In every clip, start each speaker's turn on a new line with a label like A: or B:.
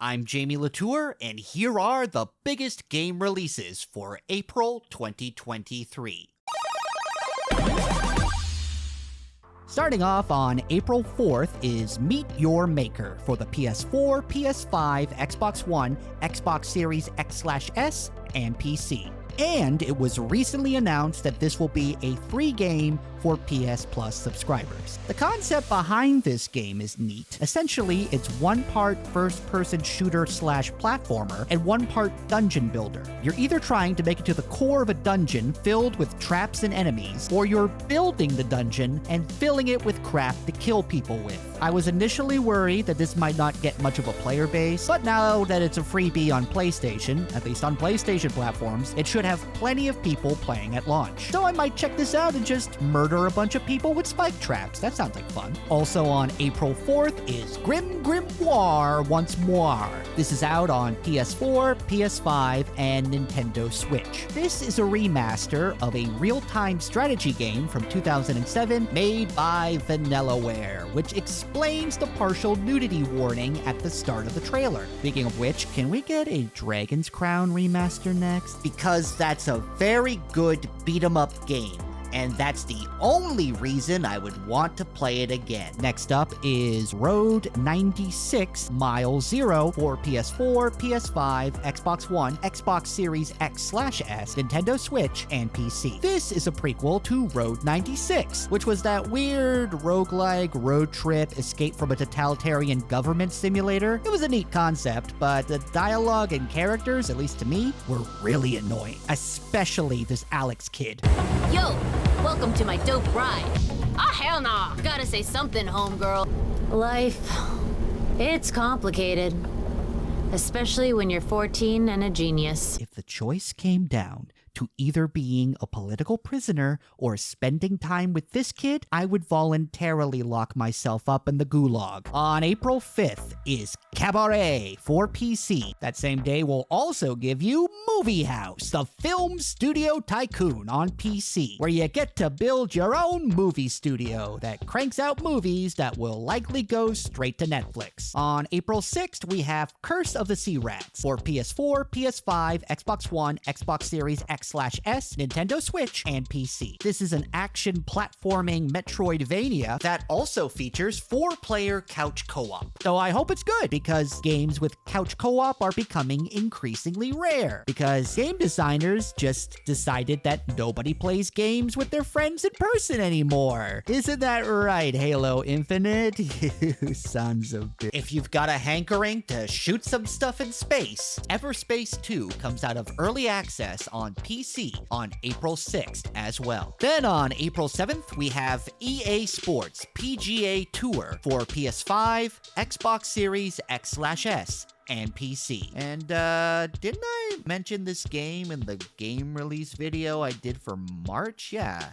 A: I'm Jamie Latour, and here are the biggest game releases for April 2023. Starting off on April 4th is Meet Your Maker for the PS4, PS5, Xbox One, Xbox Series X/S, and PC. And it was recently announced that this will be a free game for PS Plus subscribers. The concept behind this game is neat. Essentially, it's one part first-person shooter/platformer and one part dungeon builder. You're either trying to make it to the core of a dungeon filled with traps and enemies, or you're building the dungeon and filling it with crap to kill people with. I was initially worried that this might not get much of a player base, but now that it's a freebie on PlayStation, at least on PlayStation platforms, it should have plenty of people playing at launch. So I might check this out and just murder a bunch of people with spike traps. That sounds like fun. Also on April 4th is Grimoire Once More. This is out on PS4, PS5, and Nintendo Switch. This is a remaster of a real-time strategy game from 2007 made by Vanillaware, which explains the partial nudity warning at the start of the trailer. Speaking of which, can we get a Dragon's Crown remaster next? Because that's a very good beat-em-up game, and that's the only reason I would want to play it again. Next up is Road 96 Mile Zero for PS4, PS5, Xbox One, Xbox Series X/S, Nintendo Switch, and PC. This is a prequel to Road 96, which was that weird roguelike road trip escape from a totalitarian government simulator. It was a neat concept, but the dialogue and characters, at least to me, were really annoying, especially this Alex kid.
B: Yo, welcome to my dope ride. Ah, hell nah. Gotta say something, homegirl. Life, it's complicated. Especially when you're 14 and a genius.
A: If the choice came down to either being a political prisoner or spending time with this kid, I would voluntarily lock myself up in the gulag. On April 5th is Cabaret for PC. That same day will also give you Movie House, the film studio tycoon on PC, where you get to build your own movie studio that cranks out movies that will likely go straight to Netflix. On April 6th, we have Curse of the Sea Rats for PS4, PS5, Xbox One, Xbox Series X/S, Nintendo Switch, and PC. This is an action platforming Metroidvania that also features 4-player couch co-op. So I hope it's good, because games with couch co-op are becoming increasingly rare, because game designers just decided that nobody plays games with their friends in person anymore. Isn't that right, Halo Infinite? You sons of bitch. If you've got a hankering to shoot some stuff in space, Everspace 2 comes out of early access on PC on April 6th as well. Then on April 7th, we have EA Sports PGA Tour for PS5, Xbox Series X/S, and PC. And didn't I mention this game in the game release video I did for March? Yeah,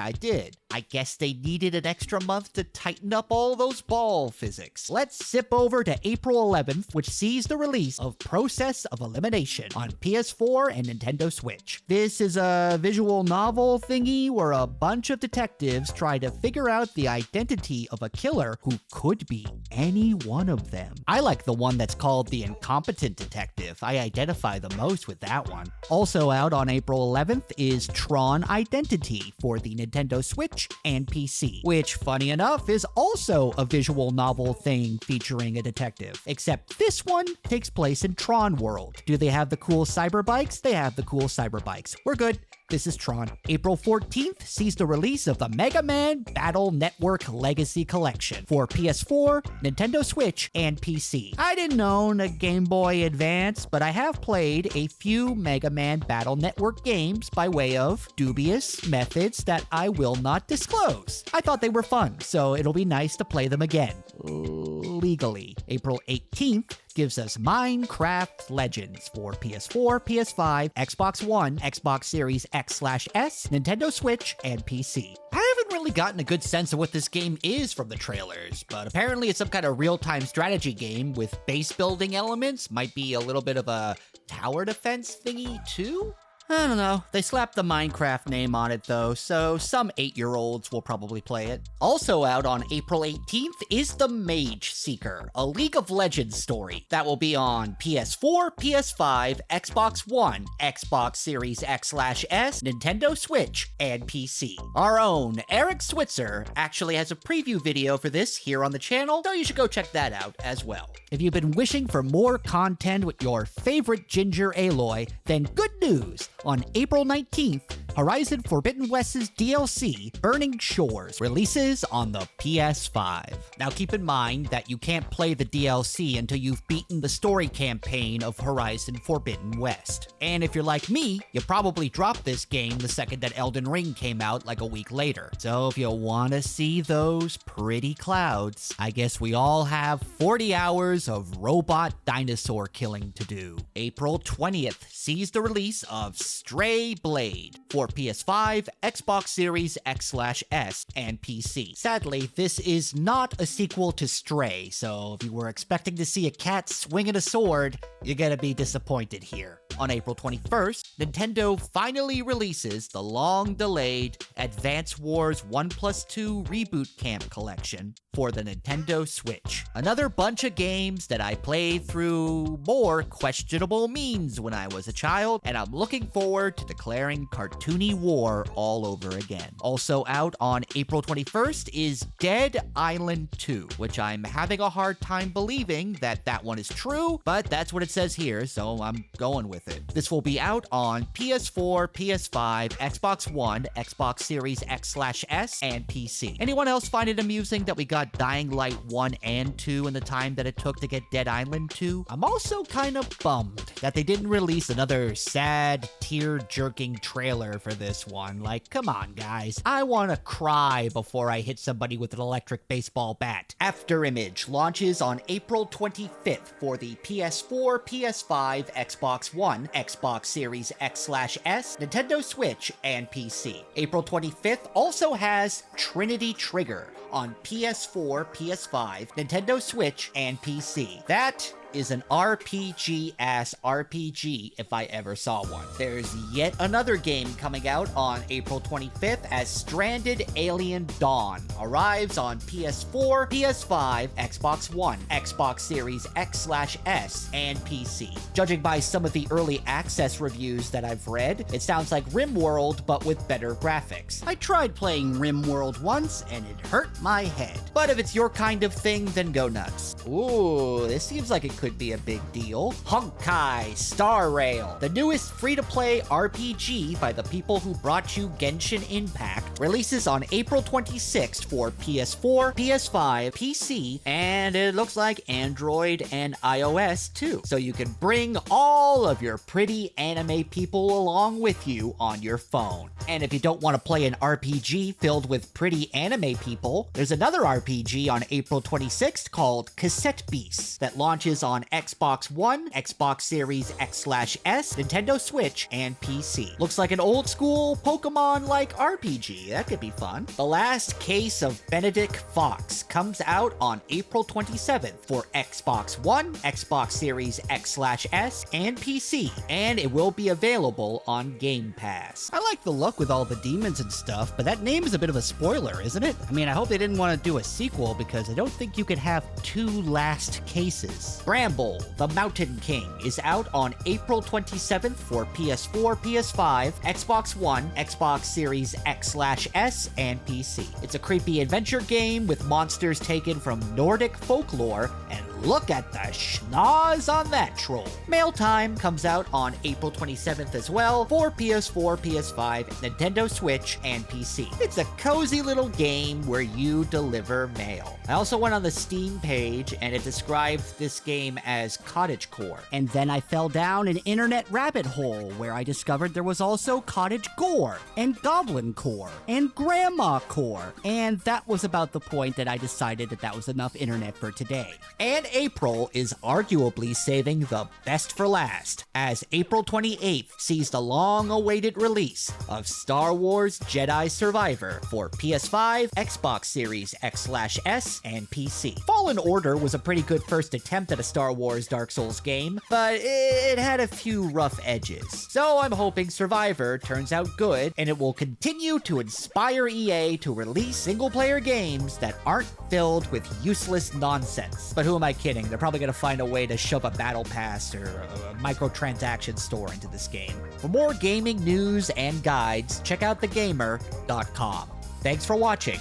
A: I did. I guess they needed an extra month to tighten up all those ball physics. Let's zip over to April 11th, which sees the release of Process of Elimination on PS4 and Nintendo Switch. This is a visual novel thingy where a bunch of detectives try to figure out the identity of a killer who could be any one of them. I like the one that's called The Incompetent Detective. I identify the most with that one. Also out on April 11th is Tron Identity for the Nintendo Switch and PC, which, funny enough, is also a visual novel thing featuring a detective, except this one takes place in Tron World. Do they have the cool cyber bikes? They have the cool cyber bikes. We're good. This is Tron. April 14th sees the release of the Mega Man Battle Network Legacy Collection for PS4, Nintendo Switch, and PC. I didn't own a Game Boy Advance, but I have played a few Mega Man Battle Network games by way of dubious methods that I will not disclose. I thought they were fun, so it'll be nice to play them again. Legally. April 18th gives us Minecraft Legends for PS4, PS5, Xbox One, Xbox Series X/S, Nintendo Switch, and PC. I haven't really gotten a good sense of what this game is from the trailers, but apparently it's some kind of real-time strategy game with base building elements. Might be a little bit of a tower defense thingy too? I don't know. They slapped the Minecraft name on it though, so some 8-year-olds will probably play it. Also out on April 18th is The Mage Seeker, a League of Legends story that will be on PS4, PS5, Xbox One, Xbox Series X/S, Nintendo Switch, and PC. Our own Eric Switzer actually has a preview video for this here on the channel, so you should go check that out as well. If you've been wishing for more content with your favorite Ginger Aloy, then good news! On April 19th, Horizon Forbidden West's DLC, Burning Shores, releases on the PS5. Now keep in mind that you can't play the DLC until you've beaten the story campaign of Horizon Forbidden West. And if you're like me, you probably dropped this game the second that Elden Ring came out like a week later. So if you want to see those pretty clouds, I guess we all have 40 hours of robot dinosaur killing to do. April 20th sees the release of Stray Blade for PS5, Xbox Series X/S, and PC. Sadly, this is not a sequel to Stray, so if you were expecting to see a cat swinging a sword, you're gonna be disappointed here. On April 21st, Nintendo finally releases the long-delayed Advance Wars 1+2 Reboot Camp Collection for the Nintendo Switch. Another bunch of games that I played through more questionable means when I was a child, and I'm looking forward to declaring cartoony war all over again. Also out on April 21st is Dead Island 2, which I'm having a hard time believing that one is true, but that's what it says here, so I'm going with it. This will be out on PS4, PS5, Xbox One, Xbox Series X/S, and PC. Anyone else find it amusing that we got Dying Light 1 and 2 in the time that it took to get Dead Island 2? I'm also kind of bummed that they didn't release another sad, tear-jerking trailer for this one. Like, come on, guys. I want to cry before I hit somebody with an electric baseball bat. Afterimage launches on April 25th for the PS4, PS5, Xbox One, Xbox Series X/S, Nintendo Switch, and PC. April 25th also has Trinity Trigger on PS4, PS5, Nintendo Switch, and PC. That is an RPG-ass RPG if I ever saw one. There's yet another game coming out on April 25th as Stranded Alien Dawn arrives on PS4, PS5, Xbox One, Xbox Series X/S, and PC. Judging by some of the early access reviews that I've read, it sounds like RimWorld but with better graphics. I tried playing RimWorld once and it hurt my head. But if it's your kind of thing, then go nuts. Ooh, this seems like it could be a big deal. Honkai Star Rail, the newest free-to-play RPG by the people who brought you Genshin Impact, releases on April 26th for PS4, PS5, PC, and it looks like Android and iOS too. So you can bring all of your pretty anime people along with you on your phone. And if you don't want to play an RPG filled with pretty anime people, there's another RPG on April 26th called Cassette Beasts that launches on Xbox One, Xbox Series X/S, Nintendo Switch, and PC. Looks like an old school Pokemon-like RPG. That could be fun. The Last Case of Benedict Fox comes out on April 27th for Xbox One, Xbox Series X/S, and PC, and it will be available on Game Pass. I like the look with all the demons and stuff, but that name is a bit of a spoiler, isn't it? I mean, I hope they didn't want to do a sequel because I don't think you could have two Last Cases. Bramble, the Mountain King, is out on April 27th for PS4, PS5, Xbox One, Xbox Series X/S, and PC. It's a creepy adventure game with monsters taken from Nordic folklore, and look at the schnoz on that troll. Mail Time comes out on April 27th as well for PS4, PS5, Nintendo Switch, and PC. It's a cozy little game where you deliver mail. I also went on the Steam page and it describes this game as cottagecore. And then I fell down an internet rabbit hole where I discovered there was also cottage gore and goblin core and grandma core. And that was about the point that I decided that was enough internet for today. And April is arguably saving the best for last, as April 28th sees the long-awaited release of Star Wars Jedi Survivor for PS5, Xbox Series X/S, and PC. Fallen Order was a pretty good first attempt at a Star Wars Dark Souls game, but it had a few rough edges. So I'm hoping Survivor turns out good, and it will continue to inspire EA to release single-player games that aren't filled with useless nonsense. But who am I kidding? They're probably going to find a way to shove a battle pass or a microtransaction store into this game. For more gaming news and guides, check out thegamer.com. Thanks for watching,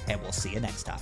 A: and we'll see you next time.